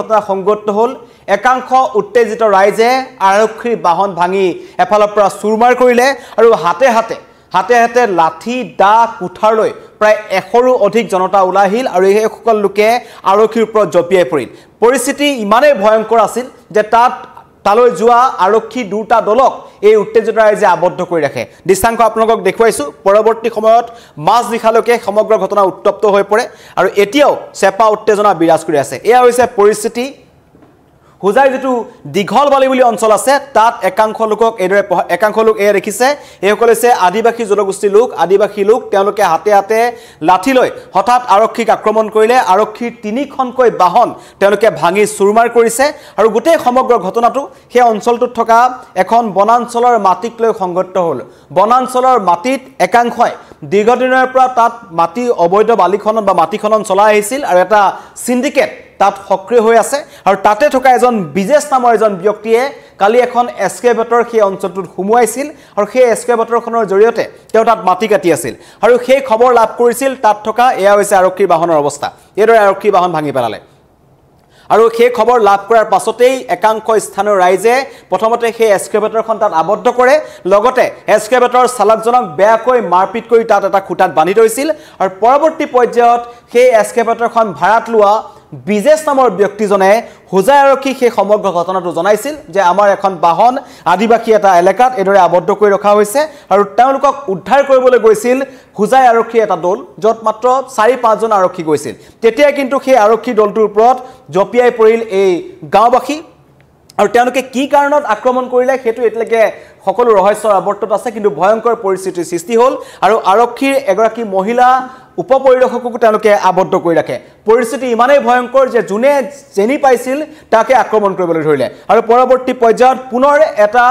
ঘটনা সংঘটিত হল একাংশ উত্তেজিত ৰাইজে আৰক্ষীৰ বাহন ভাঙি এফালৰ পৰা চুৰমাৰ কৰিলে আৰু হাতে হাতে লাঠি দা কুঠাৰ লৈ প্ৰায় 100ৰো অধিক জনতা ওলাই আহিল আৰু এই সকল লোকে আৰক্ষীৰ ওপৰত জপিয়াই পৰিল পৰিস্থিতি ইমানেই ভয়ংকৰ আছিল যে তালৈ যোৱা আৰক্ষী দুটা দলক এই উত্তেজিত ৰাইজে আবদ্ধ কৰি ৰাখে দৃশ্যাংশ আপোনালোকক দেখুৱাইছো পৰৱৰ্তী সময়ত মাছ নিশালৈকে সমগ্ৰ ঘটনা উত্তপ্ত হৈ পৰে আৰু এতিয়াও চেপা উত্তেজনা বিৰাজ কৰি আছে এয়া হৈছে পৰিস্থিতি হুজাই যেটো দিঘলবালি বুলি অঞ্চল আছে তাত একাংশ লোকক একাংশ লোক এ দেখিছে এইসকল হৈছে আদিবাসী জনগোষ্ঠীৰ লোক আদিবাসী লোক তেওঁলোকে হাতে লাঠি লৈ হঠাৎ আৰক্ষীক আক্ৰমণ কৰিলে আৰক্ষীৰ 3খনকৈ বাহন তেওঁলোকে ভাঙি চুৰমাৰ কৰিছে আৰু গোটেই সমগ্ৰ ঘটনাটো সেই অঞ্চলটোত থকা এখন বনাঞ্চলৰ মাটিক লৈ সংঘটিত হ'ল বনাঞ্চলৰ মাটিত একাংশই দীৰ্ঘদিনৰ পৰা তাত মাটি অবৈধ বালি খনন বা মাটি খনন চলাই আহিছিল আৰু এটা সিন্ডিকেট তাত সক্ৰিয় হৈ আছে আৰু তাতে থকা এজন বিজেছ নামৰ এজন ব্যক্তিয়ে কালি এখন এক্সকেভেটৰ সেই অঞ্চলটোত হুমুৱাইছিল আৰু সেই এক্সকেভেটৰখনৰ জৰিয়তে তেওঁ তাত মাটি কাটি আছিল আৰু সেই খবৰ লাভ কৰিছিল তাত থকা এয়া হৈছে আৰক্ষীৰ বাহনৰ অৱস্থা এইদৰে আৰক্ষীৰ বাহন ভাঙি পেলালে আৰু সেই খবৰ লাভ কৰাৰ পাছতেই একাংশ স্থানীয় ৰাইজে প্ৰথমতে সেই এক্সকেভেটৰখন তাত আবদ্ধ কৰে লগতে এক্সকেভেটৰ চালকজনক বেয়াকৈ মাৰপিট কৰি তাত এটা খুঁটাত বান্ধি থৈছিল আৰু পৰৱৰ্তী পৰ্যায়ত সেই এক্সকেভেটৰখন ভাড়াত লোৱা বিজেছ নামৰ ব্যক্তিজনে হুজাই আৰক্ষী সেই সমগ্ৰ ঘটনাটো জনাইছিল যে আমাৰ এখন বাহন আদিবাসী এটা এলেকাত এদৰে আবদ্ধ কৰি ৰখা হৈছে আৰু তেওঁলোকক উদ্ধাৰ কৰিবলৈ গৈছিল হুজাই আৰক্ষী এটা দল যত মাত্ৰ 4-5 জন আৰক্ষী গৈছিল তেতিয়া কিন্তু সেই আৰক্ষী দলটোৰ ওপৰত জপিয়াই পৰিল এই গাঁওবাসী আৰু তেওঁলোকে কি কাৰণত আক্ৰমণ কৰিলে হেতু এতলৈকে সকলো ৰহস্যৰ আৱৰ্তত আছে কিন্তু ভয়ংকৰ পৰিস্থিতিৰ সৃষ্টি হ'ল আৰু আৰক্ষীৰ এগৰাকী মহিলা উপপৰিদৰ্শককো তেওঁলোকে আবদ্ধ কৰি ৰাখে পৰিস্থিতি ইমানেই ভয়ংকৰ যে জুনে জেনি পাইছিল তাকে আক্ৰমণ কৰিবলৈ ধৰিলে আৰু পৰৱৰ্তী পৰ্যায়ত পুনৰ এটা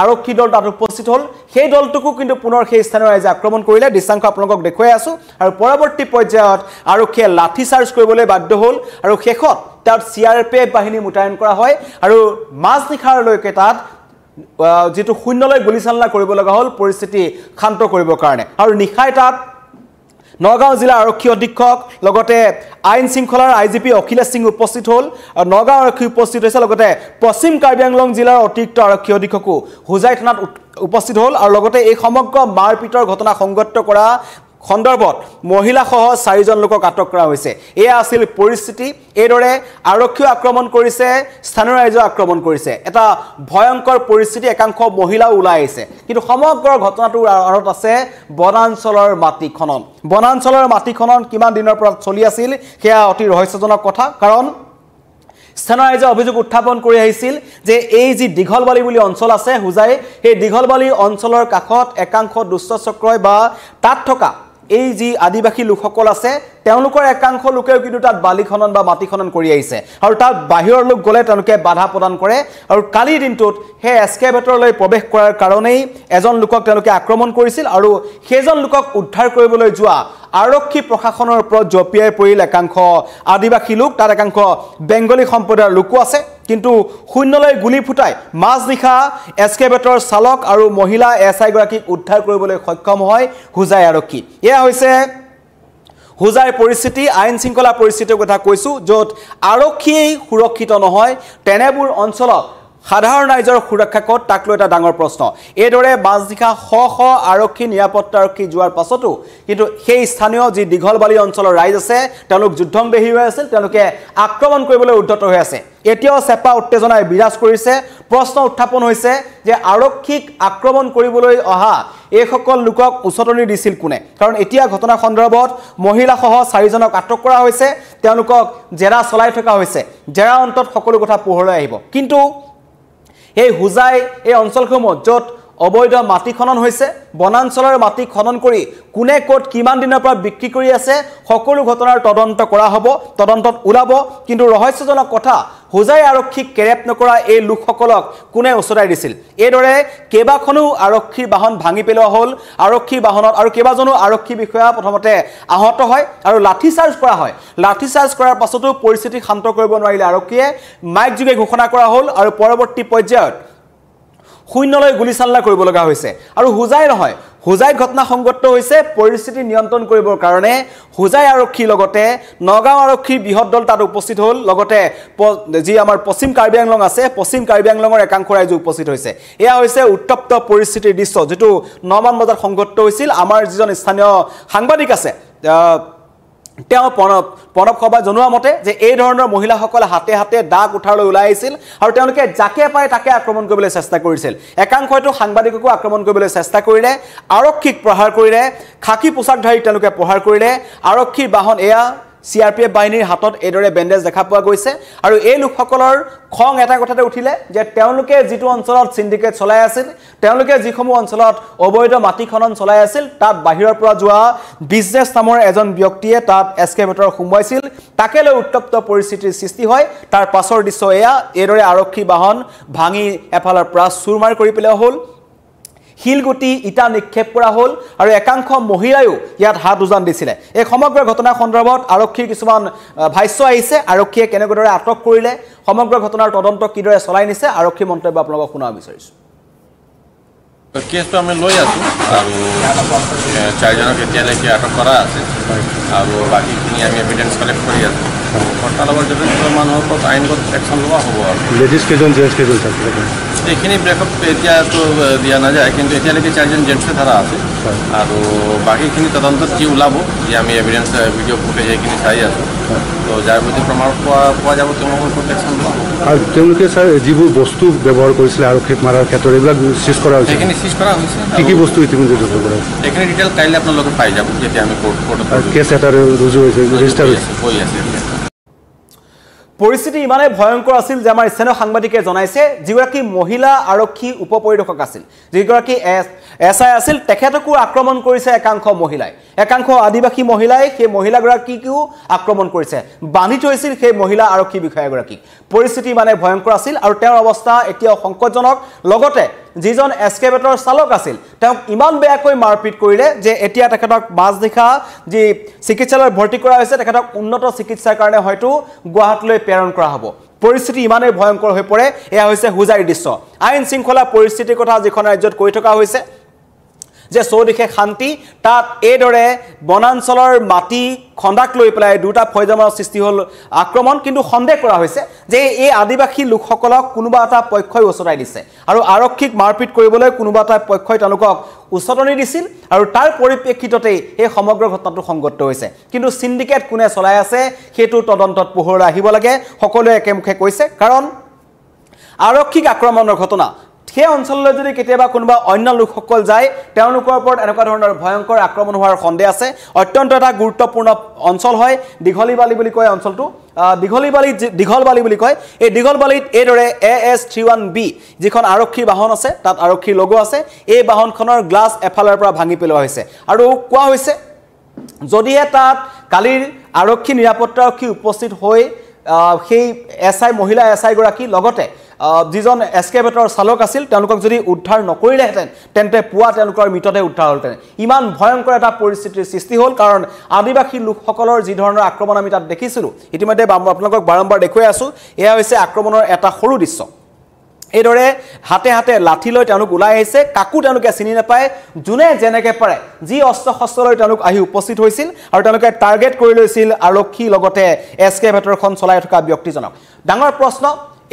আৰক্ষী দল তাত উপস্থিত হ'ল সেই দলটোকো কিন্তু পুনৰ সেই স্থানীয় ৰাইজে আক্ৰমণ কৰিলে দৃশ্যাংশ আপোনালোকক দেখুৱাই আছো আৰু পৰৱৰ্তী পৰ্যায়ত আৰক্ষীয়ে লাঠি চাৰ্জ কৰিবলৈ বাধ্য হ'ল আৰু শেষত তাত CRPF বাহিনী মুতায়ন কৰা হয় আৰু মাছ নিশাৰলৈকে তাত যেটো শূন্যলৈ গুলিচালনা কৰিব লগা হ'ল পৰিস্থিতি শান্ত কৰিবৰ কাৰণে আৰু নিশাই তাত নগাঁও জিলা আৰক্ষী অধীক্ষক লগতে আইন শৃংখলাৰ IGP অখিলেশ সিং উপস্থিত হ'ল আৰু নগাঁও আৰক্ষী উপস্থিত হৈছে লগতে পশ্চিম কাৰ্বি আংলং জিলাৰ অতিৰিক্ত আৰক্ষী অধীক্ষকো হুজাই থানাত উপস্থিত হ'ল আৰু লগতে এই সমগ্ৰ মাৰপিটৰ ঘটনা সংঘটিত কৰা সন্দৰ্ভত মহিলা সহ 4 জন লোকক আটক কৰা হৈছে এয়া আছিল পৰিস্থিতি এইদৰে আৰক্ষী আক্ৰমণ কৰিছে স্থানীয় ৰাইজে আক্ৰমণ কৰিছে এটা ভয়ংকৰ পৰিস্থিতি একাংশ মহিলা ওলাই আহিছে কিন্তু সমগ্ৰ ঘটনাটোৰ আঁৰত আছে বনাঞ্চলৰ মাটি খনন কিমান দিনৰ পৰা চলি আছিল সেয়া অতি ৰহস্যজনক কথা কাৰণ স্থানীয় ৰাইজে অভিযোগ উত্থাপন কৰি আহিছিল যে এই যি দিঘলবালি বুলি অঞ্চল আছে হুজাই সেই দিঘলবালি অঞ্চলৰ কাষত একাংশ দুষ্ট চক্ৰই বা তাত থকা এই যি আদিবাসী লোকসকল আছে তেওঁলোকৰ একাংশ লোকেও কিন্তু তাত বালি খনন বা মাটি খনন কৰি আহিছে আৰু তাত বাহিৰৰ লোক গলে তেওঁলোকে বাধা প্ৰদান কৰে আৰু কালি দিনটোত হে এক্সকেভেটৰলৈ প্ৰৱেশ কৰাৰ কাৰণেই এজন লোকক তেওঁলোকে আক্ৰমণ কৰিছিল আৰু সেইজন লোকক উদ্ধাৰ কৰিবলৈ যোৱা আৰক্ষী প্ৰশাসনৰ ওপৰত জপিয়াই পৰিল একাংশ আদিবাসী লোক তাত একাংশ বেংগলী সম্প্ৰদায়ৰ লোকো আছে কিন্তু শূন্যলৈ গুলি ফুটাই মাছ নিশা এক্সকেভেটৰ চালক আৰু মহিলা SI গৰাকীক উদ্ধাৰ কৰিবলৈ সক্ষম হয় হুজাই আৰক্ষী এয়া হৈছে হুজাই পৰিস্থিতি আইন শৃংখলা পৰিস্থিতিৰ কথা কৈছো যত আৰক্ষী সুৰক্ষিত নহয় তেনেবোৰ অঞ্চলত সাধাৰণ ৰাইজৰ সুৰক্ষা কত তাক লৈ এটা ডাঙৰ প্ৰশ্ন এইদৰে বাজনিখা শ আৰক্ষী নিৰাপত্তা আৰক্ষী যোৱাৰ পাছতো কিন্তু সেই স্থানীয় যি দিঘলবালি অঞ্চলৰ ৰাইজ আছে তেওঁলোক যুদ্ধংদেহী হৈ আছিল তেওঁলোকে আক্ৰমণ কৰিবলৈ উদ্যত হৈ আছে এতিয়াও চেপা উত্তেজনাই বিৰাজ কৰিছে প্ৰশ্ন উত্থাপন হৈছে যে আৰক্ষীক আক্ৰমণ কৰিবলৈ অহা এই সকল লোকক উচতনি দিছিল কোনে কাৰণ এতিয়া ঘটনা সন্দৰ্ভত মহিলা সহ 4 জনক আটক কৰা হৈছে তেওঁলোকক জেৰা চলাই থকা হৈছে জেৰা অন্তত সকলো কথা পোহৰলৈ আহিব কিন্তু এই হুজাই এই অঞ্চলসমূহত যত অবৈধ মাটি খনন হৈছে বনাঞ্চলৰ মাটি খনন কৰি কোনে কোট কিমান দিনৰ পৰা বিক্ৰী কৰি আছে সকলো ঘটনাৰ তদন্ত কৰা হ'ব তদন্তত ওলাব কিন্তু ৰহস্যজনক কথা হুজাই আৰক্ষীক কেৰেপ নকৰা এই লোকসকলক কোনে উচৰাই দিছিল এইদৰে কেবাখনো আৰক্ষীৰ বাহন ভাঙি পেলোৱা হ'ল আৰক্ষীৰ বাহনত আৰু কেবাজনো আৰক্ষী বিষয়া প্ৰথমতে আহত হয় আৰু লাঠি চাৰ্জ কৰা হয় লাঠি চাৰ্জ কৰাৰ পাছতো পৰিস্থিতি শান্ত কৰিব নোৱাৰিলে আৰক্ষীয়ে মাইক যোগে ঘোষণা কৰা হ'ল আৰু পৰৱৰ্তী পৰ্যায়ত শূন্যলৈ গুলিচালনা কৰিব লগা হৈছে আৰু হুজাই নহয় হোজাইত ঘটনা সংঘটিত হৈছে পৰিস্থিতি নিয়ন্ত্ৰণ কৰিবৰ কাৰণে হোজাই আৰক্ষীৰ লগতে নগাঁও আৰক্ষীৰ বৃহৎ দল তাত উপস্থিত হ'ল লগতে যি আমাৰ পশ্চিম কাৰ্বি আংলং আছে পশ্চিম কাৰ্বি আংলঙৰ একাংশ ৰাইজ উপস্থিত হৈছে এয়া হৈছে উত্তপ্ত পৰিস্থিতিৰ দৃশ্য যেটো 9 মান বজাত সংঘটিত হৈছিল আমাৰ যিজন স্থানীয় সাংবাদিক আছে তেওঁ প্ৰণৱ খবা জনোৱা মতে যে এই ধৰণৰ মহিলাসকল হাতে হাতে দা কুঠাৰলৈ ওলাই আহিছিল আৰু তেওঁলোকে যাকে পায় তাকে আক্ৰমণ কৰিবলৈ চেষ্টা কৰিছিল একাংশটো সাংবাদিককো আক্ৰমণ কৰিবলৈ চেষ্টা কৰিলে আৰক্ষীক প্ৰহাৰ কৰিলে খাকি পোছাকধাৰী তেওঁলোকে প্ৰহাৰ কৰিলে আৰক্ষীৰ বাহন এয়া CRPF বাহিনীৰ হাতত এদৰে বেন্ডেজ দেখা পোৱা গৈছে আৰু এই লোকসকলৰ খং এটা কথাতে উঠিলে যে তেওঁলোকে যিটো অঞ্চলত সিন্ডিকেট চলাই আছিল তেওঁলোকে যিসমূহ অঞ্চলত অবৈধ মাটি খনন চলাই আছিল তাত বাহিৰৰ পৰা যোৱা বিজনেছ নামৰ এজন ব্যক্তিয়ে তাত এস্কেভেটৰ সুমুৱাইছিল তাকে লৈ উত্তপ্ত পৰিস্থিতিৰ সৃষ্টি হয় তাৰ পাছৰ দৃশ্য এয়া এদৰে আৰক্ষী বাহন ভাঙি এফালৰ পৰা চুৰমাৰ কৰি পেলোৱা হ'ল হিলগুটি ইটা নিক্ষেপ কৰা হ'ল আৰু একাংশ মহিলায়ো ইয়াত হাত উজান দিছিলে এই সমগ্ৰ ঘটনা সন্দৰ্ভত আৰক্ষীৰ কিছুমান ভাষ্য আহিছে আৰক্ষীয়ে কেনেকৈ আটক কৰিলে সমগ্ৰ ঘটনাৰ তদন্ত কিদৰে চলাই নিছে আৰক্ষী মন্তব্য আপোনালোকক শুনাব বিচাৰিছো কেছটো আমি লৈ আছো আৰু চাৰিজনক এতিয়ালৈকে আটক কৰা আছে আৰু বাকীখিনি আমি এভিডেন্স কালেক্ট কৰি আছো ঘটনাৰ লগত জড়িত মানুহৰ ওপৰত আইনগত একশ্যন লোৱা হ'ব আৰু লেডিজ কেইজন জেন্টছ কেইজন এইখিনি ব্ৰেকআপ এতিয়াতো দিয়া নাযায় কিন্তু এতিয়ালৈকে চাৰিজন জেন্টছে ধৰা আছে আৰু বাকীখিনি তদন্তত কি ওলাব যে আমি এভিডেন্স ভিডিঅ' ফুটেজ এইখিনি চাই আছো তো যাৰ প্ৰতি প্ৰমাণ পোৱা যাব তেওঁলোকৰ ওপৰত একশ্যন লোৱা হ'ব আৰু তেওঁলোকে ছাৰ যিবোৰ বস্তু ব্যৱহাৰ কৰিছিলে আৰক্ষীক মাৰাৰ ক্ষেত্ৰত এইবিলাক চিজ কৰা হৈছে সেইখিনি চিজ কৰা হৈছে কি বস্তু ইতিমধ্যে জব্দ কৰা হৈছে এইখিনি ডিটেইল কাইলৈ আপোনালোকে পাই যাব যেতিয়া আমি কোৰ্টত কেছ এটা ৰুজু হৈছে ৰেজিষ্টাৰ হৈছে হৈ আছে পৰিস্থিতি ইমানে ভয়ংকৰ আছিল যে আমাৰ স্থানীয় সাংবাদিকে জনাইছে যিগৰাকী মহিলা আৰক্ষী উপপৰিদৰ্শক আছিল যিগৰাকী এসআই আছিল তেখেতকো আক্ৰমণ কৰিছে একাংশ মহিলাই একাংশ আদিবাসী মহিলাই সেই মহিলাগৰাকীকো আক্ৰমণ কৰিছে বান্ধি থৈছিল সেই মহিলা আৰক্ষী বিষয়াগৰাকীক পৰিস্থিতি ইমানে ভয়ংকৰ আছিল আৰু তেওঁৰ অৱস্থা এতিয়াও সংকটজনক লগতে যিজন এস্কেভেটৰ চালক আছিল তেওঁক ইমান বেয়াকৈ মাৰপিট কৰিলে যে এতিয়া তেখেতক মাজনিশা যি চিকিৎসালয়ত ভৰ্তি কৰা হৈছে তেখেতক উন্নত চিকিৎসাৰ কাৰণে হয়তো গুৱাহাটীলৈ প্ৰেৰণ কৰা হ'ব পৰিস্থিতি ইমানে ভয়ংকৰ হৈ পৰে এয়া হৈছে হোজাইৰ দৃশ্য আইন শৃংখলা পৰিস্থিতিৰ কথা যিখন ৰাজ্যত কৈ থকা হৈছে যে চৌদিশে শান্তি তাত এইদৰে বনাঞ্চলৰ মাটি খন্দাক লৈ পেলাই দুটা ফৈজামৰ সৃষ্টি হ'ল আক্ৰমণ কিন্তু সন্দেহ কৰা হৈছে যে এই আদিবাসী লোকসকলক কোনোবা এটা পক্ষই উচতাই দিছে আৰু আৰক্ষীক মাৰপিট কৰিবলৈ কোনোবা এটা পক্ষই তেওঁলোকক উচতনি দিছিল আৰু তাৰ পৰিপ্ৰেক্ষিততে এই সমগ্ৰ ঘটনাটো সংঘটিত হৈছে কিন্তু সিন্ডিকেট কোনে চলাই আছে সেইটো তদন্তত পোহৰলৈ আহিব লাগে সকলোৱে একেমুখে কৈছে কাৰণ আৰক্ষীক আক্ৰমণৰ ঘটনা সেই অঞ্চললৈ যদি কেতিয়াবা কোনোবা অন্য লোকসকল যায় তেওঁলোকৰ ওপৰত এনেকুৱা ধৰণৰ ভয়ংকৰ আক্ৰমণ হোৱাৰ সন্দেহ আছে অত্যন্ত এটা গুৰুত্বপূৰ্ণ অঞ্চল হয় দীঘলীবালি বুলি কয় অঞ্চলটো দীঘলবালি বুলি কয় এই দীঘলবালিত এইদৰে AS31B যিখন আৰক্ষী বাহন আছে তাত আৰক্ষীৰ লোগো আছে এই বাহনখনৰ গ্লাছ এফালৰ পৰা ভাঙি পেলোৱা হৈছে আৰু কোৱা হৈছে যদিহে তাত কালিৰ আৰক্ষী নিৰাপত্তাৰক্ষী উপস্থিত হৈ সেই এসআই মহিলা এসআই গৰাকী লগতে যিজন এস্কেভেটৰ চালক আছিল তেওঁলোকক যদি উদ্ধাৰ নকৰিলেহেঁতেন তেন্তে পুৱা তেওঁলোকৰ মৃতদেহ উদ্ধাৰ হ'লহেঁতেন ইমান ভয়ংকৰ এটা পৰিস্থিতিৰ সৃষ্টি হ'ল কাৰণ আদিবাসী লোকসকলৰ যি ধৰণৰ আক্ৰমণ আমি তাত দেখিছিলোঁ ইতিমধ্যে আপোনালোকক বাৰম্বাৰ দেখুৱাই আছোঁ এয়া হৈছে আক্ৰমণৰ এটা সৰু দৃশ্য এইদৰে হাতে হাতে লাঠি লৈ তেওঁলোক ওলাই আহিছে কাকো তেওঁলোকে চিনি নাপায় যোনে যেনেকৈ পাৰে যি অস্ত্ৰ শস্ত্ৰ লৈ তেওঁলোক আহি উপস্থিত হৈছিল আৰু তেওঁলোকে টাৰ্গেট কৰি লৈছিল আৰক্ষী লগতে এস্কেভেটৰখন চলাই থকা ব্যক্তিজনক ডাঙৰ প্ৰশ্ন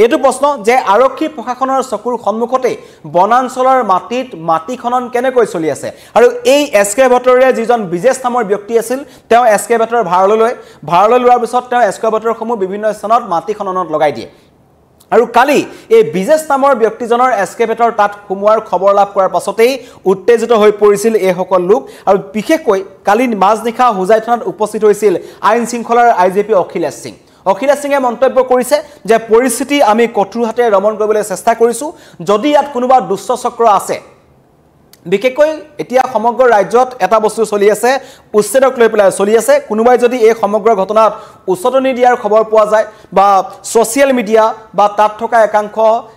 এইটো প্ৰশ্ন যে আৰক্ষী প্ৰশাসনৰ চকুৰ সন্মুখতে বনাঞ্চলৰ মাটিত মাটি খনন কেনেকৈ চলি আছে আৰু এই এস্কেভেটৰে যিজন বিজেশ নামৰ ব্যক্তি আছিল তেওঁ এস্কেভেটৰ ভাড়ালৈ লোৱাৰ পিছত তেওঁ এস্কেভেটৰসমূহ বিভিন্ন স্থানত মাটি খননত লগাই দিয়ে আৰু কালি এই বিজেশ নামৰ ব্যক্তিজনৰ এস্কেভেটৰ তাত সোমোৱাৰ খবৰ লাভ কৰাৰ পাছতেই উত্তেজিত হৈ পৰিছিল এই সকল লোক আৰু বিশেষকৈ কালি মাজনিশা হোজাই থানাত উপস্থিত হৈছিল আইন শৃংখলাৰ IGP অখিলেশ সিঙে মন্তব্য কৰিছে যে পৰিস্থিতি আমি কঠোৰ হাতে দমন কৰিবলৈ চেষ্টা কৰিছো যদি ইয়াত কোনোবা দুষ্ট চক্ৰ আছে বিশেষকৈ এতিয়া সমগ্ৰ ৰাজ্যত এটা বস্তু চলি আছে উচ্ছেদক লৈ পেলাই চলি আছে কোনোবাই যদি এই সমগ্ৰ ঘটনাত উচতনি দিয়াৰ খবৰ পোৱা যায় বা ছ'চিয়েল মিডিয়া বা তাত থকা একাংশ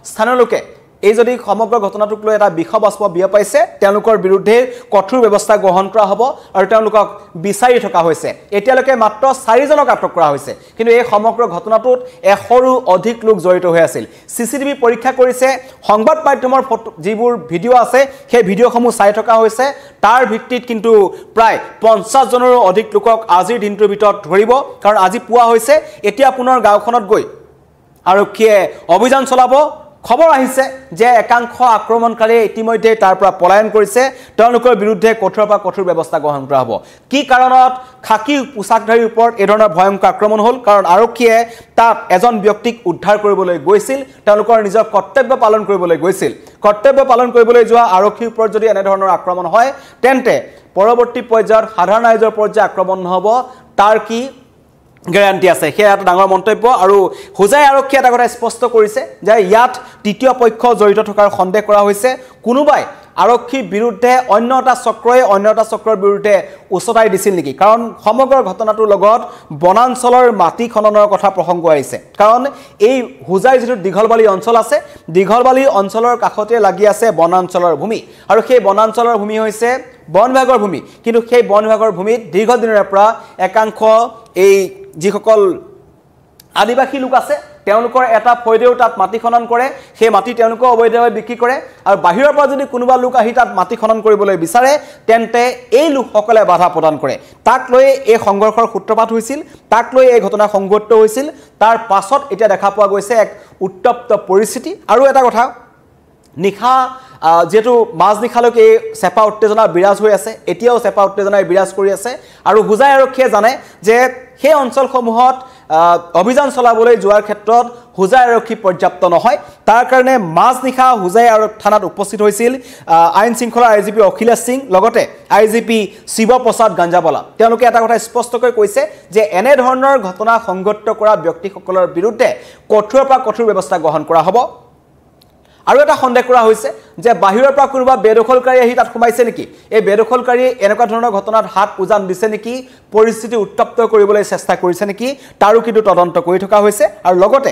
স্থানীয় লোকে এই যদি সমগ্ৰ ঘটনাটোক লৈ এটা বিষবাস্প বিয়পাইছে তেওঁলোকৰ বিৰুদ্ধে কঠোৰ ব্যৱস্থা গ্ৰহণ কৰা হ'ব আৰু তেওঁলোকক বিচাৰি থকা হৈছে এতিয়ালৈকে মাত্ৰ 4 জনক আটক কৰা হৈছে কিন্তু এই সমগ্ৰ ঘটনাটোত 100ৰো অধিক লোক জড়িত হৈ আছিল সিসিটিভি পৰীক্ষা কৰিছে সংবাদ মাধ্যমৰ যিবোৰ ভিডিও আছে সেই ভিডিওসমূহ চাই থকা হৈছে তাৰ ভিত্তিত কিন্তু প্ৰায় 50 জনৰো অধিক লোকক আজিৰ দিনটোৰ ভিতৰত ধৰিব কাৰণ আজি পুৱা হৈছে এতিয়া পুনৰ গাঁওখনত গৈ আৰক্ষীয়ে অভিযান চলাব খবৰ আহিছে যে একাংশ আক্ৰমণকাৰী ইতিমধ্যে তাৰ পৰা পলায়ন কৰিছে তেওঁলোকৰ বিৰুদ্ধে কঠোৰ ব্যৱস্থা গ্ৰহণ কৰা হ'ব কি কাৰণত খাকি পোছাকধাৰীৰ ওপৰত এই ধৰণৰ ভয়ংকৰ আক্ৰমণ হ'ল কাৰণ আৰক্ষীয়ে তাত এজন ব্যক্তিক উদ্ধাৰ কৰিবলৈ গৈছিল তেওঁলোকৰ নিজৰ কৰ্তব্য পালন কৰিবলৈ গৈছিল কৰ্তব্য পালন কৰিবলৈ যোৱা আৰক্ষীৰ ওপৰত যদি এনে ধৰণৰ আক্ৰমণ হয় তেন্তে পৰৱৰ্তী পৰ্যায়ত সাধাৰণ ৰাইজৰ ওপৰত যে আক্ৰমণ নহ'ব তাৰ কি গ্যাৰান্টি আছে সেই এটা ডাঙৰ মন্তব্য আৰু হুজাই আৰক্ষীয়ে এটা কথা স্পষ্ট কৰিছে যে ইয়াত তৃতীয় পক্ষ জড়িত থকাৰ সন্দেহ কৰা হৈছে কোনোবাই আৰক্ষীৰ বিৰুদ্ধে অন্য এটা চক্ৰৰ বিৰুদ্ধে উচতাই দিছিল নেকি কাৰণ সমগ্ৰ ঘটনাটোৰ লগত বনাঞ্চলৰ মাটি খননৰ কথা প্ৰসংগ আহিছে কাৰণ এই হুজাই যিটো দীঘলবালি অঞ্চল আছে দীঘলবালি অঞ্চলৰ কাষতে লাগি আছে বনাঞ্চলৰ ভূমি আৰু সেই বনাঞ্চলৰ ভূমি হৈছে বন বিভাগৰ ভূমি কিন্তু সেই বন বিভাগৰ ভূমিত দীৰ্ঘদিনৰ পৰা একাংশ এই যিসকল আদিবাসী লোক আছে তেওঁলোকৰ এটা ফয়দেও তাত মাটি খনন কৰে সেই মাটি তেওঁলোকে অবৈধভাৱে বিক্ৰী কৰে আৰু বাহিৰৰ পৰা যদি কোনোবা লোক আহি তাত মাটি খনন কৰিবলৈ বিচাৰে তেন্তে এই লোকসকলে বাধা প্ৰদান কৰে তাক লৈ এই সংঘৰ্ষৰ সূত্ৰপাত হৈছিল তাক লৈ এই ঘটনা সংঘটিত হৈছিল তাৰ পাছত এতিয়া দেখা পোৱা গৈছে এক উত্তপ্ত পৰিস্থিতি আৰু এটা কথা নিখা যেটো মাজনিখালৈকে চেপা উত্তেজনা বিৰাজ হৈ আছে এতিয়াও চেপা উত্তেজনাই বিৰাজ কৰি আছে আৰু হুজাই আৰক্ষীয়ে জানে যে সেই অঞ্চলসমূহত অভিযান চলাবলৈ যোৱাৰ ক্ষেত্ৰত হুজাই আৰক্ষী পৰ্যাপ্ত নহয় তাৰ কাৰণে মাজনিখা হুজাই থানাত উপস্থিত হৈছিল আইন শৃংখলা আইজিপি অখিলেশ সিং লগতে আইজিপি শিৱপ্ৰসাদ গাঞ্জাৱালা তেওঁলোকে এটা কথা স্পষ্টকৈ কৈছে যে এনে ধৰণৰ ঘটনা সংঘটিত কৰা ব্যক্তিসকলৰ বিৰুদ্ধে কঠোৰ ব্যৱস্থা গ্ৰহণ কৰা হ'ব আৰু এটা সন্দেহ কৰা হৈছে যে বাহিৰৰ পৰা কোনোবা বেদখলকাৰী আহি তাত সোমাইছে নেকি এই বেদখলকাৰী এনেকুৱা ধৰণৰ ঘটনাত হাত উজান দিছে নেকি পৰিস্থিতি উত্তপ্ত কৰিবলৈ চেষ্টা কৰিছে নেকি তাৰো কিন্তু তদন্ত কৰি থকা হৈছে আৰু লগতে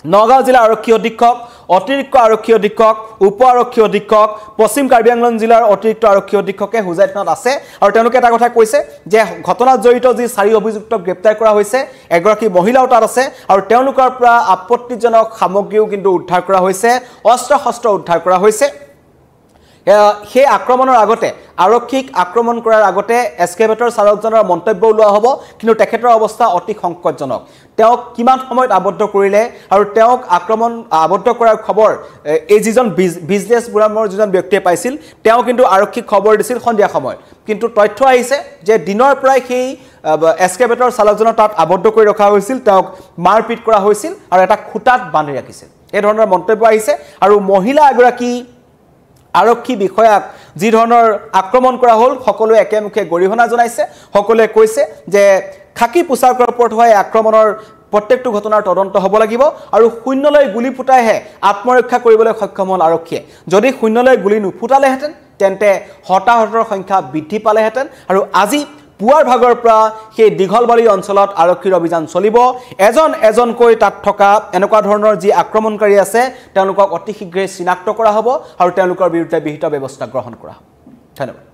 নগাঁও জিলা আৰক্ষী অধীক্ষক অতিৰিক্ত আৰক্ষী অধীক্ষক উপ আৰক্ষী অধীক্ষক পশ্চিম কাৰ্বি আংলং জিলাৰ অতিৰিক্ত আৰক্ষী অধীক্ষকে হুজাই থানাত আছে আৰু তেওঁলোকে এটা কথা কৈছে যে ঘটনাত জড়িত যি 4 অভিযুক্তক গ্ৰেপ্তাৰ কৰা হৈছে এগৰাকী মহিলাও তাত আছে আৰু তেওঁলোকৰ পৰা আপত্তিজনক সামগ্ৰীও কিন্তু উদ্ধাৰ কৰা হৈছে অস্ত্ৰ উদ্ধাৰ কৰা হৈছে সেই আক্ৰমণৰ আগতে আৰক্ষীক আক্ৰমণ কৰাৰ আগতে এস্কেভেটৰ চালকজনৰ মন্তব্য লোৱা হ'ব কিন্তু তেখেতৰ অৱস্থা অতি সংকটজনক তেওঁক কিমান সময়ত আবদ্ধ কৰিলে আৰু তেওঁক আক্ৰমণ আবদ্ধ কৰাৰ খবৰ এই যিজন বিজনেছ বুৰামৰ যিজন ব্যক্তিয়ে পাইছিল তেওঁ কিন্তু আৰক্ষীক খবৰ দিছিল সন্ধিয়া সময়ত কিন্তু তথ্য আহিছে যে দিনৰ পৰাই সেই এস্কেভেটৰ চালকজনৰ তাত আবদ্ধ কৰি ৰখা হৈছিল তেওঁক মাৰপিট কৰা হৈছিল আৰু এটা খুটাত বান্ধি ৰাখিছিল এই ধৰণৰ মন্তব্য আহিছে আৰু মহিলা এগৰাকী আৰক্ষী বিষয়াক যি ধৰণৰ আক্ৰমণ কৰা হ'ল সকলোৱে একেমুখে গৰিহণা জনাইছে সকলোৱে কৈছে যে খাকি পোছাকৰ ওপৰত হোৱা আক্ৰমণৰ প্ৰত্যেকটো ঘটনাৰ তদন্ত হ'ব লাগিব আৰু শূন্যলৈ গুলি ফুটাইহে আত্মৰক্ষা কৰিবলৈ সক্ষম হ'ল আৰক্ষীয়ে যদি শূন্যলৈ গুলি নুফুটালেহেঁতেন তেন্তে হতাহতৰ সংখ্যা বৃদ্ধি পালেহেঁতেন আৰু আজি পুৱাৰ ভাগৰ পৰা সেই দীঘলবালি অঞ্চলত আৰক্ষীৰ অভিযান চলিব এজনকৈ তাত থকা এনেকুৱা ধৰণৰ যি আক্ৰমণকাৰী আছে তেওঁলোকক অতি শীঘ্ৰে চিনাক্ত কৰা হ'ব আৰু তেওঁলোকৰ বিৰুদ্ধে বিহিত ব্যৱস্থা গ্ৰহণ কৰা হ'ব ধন্যবাদ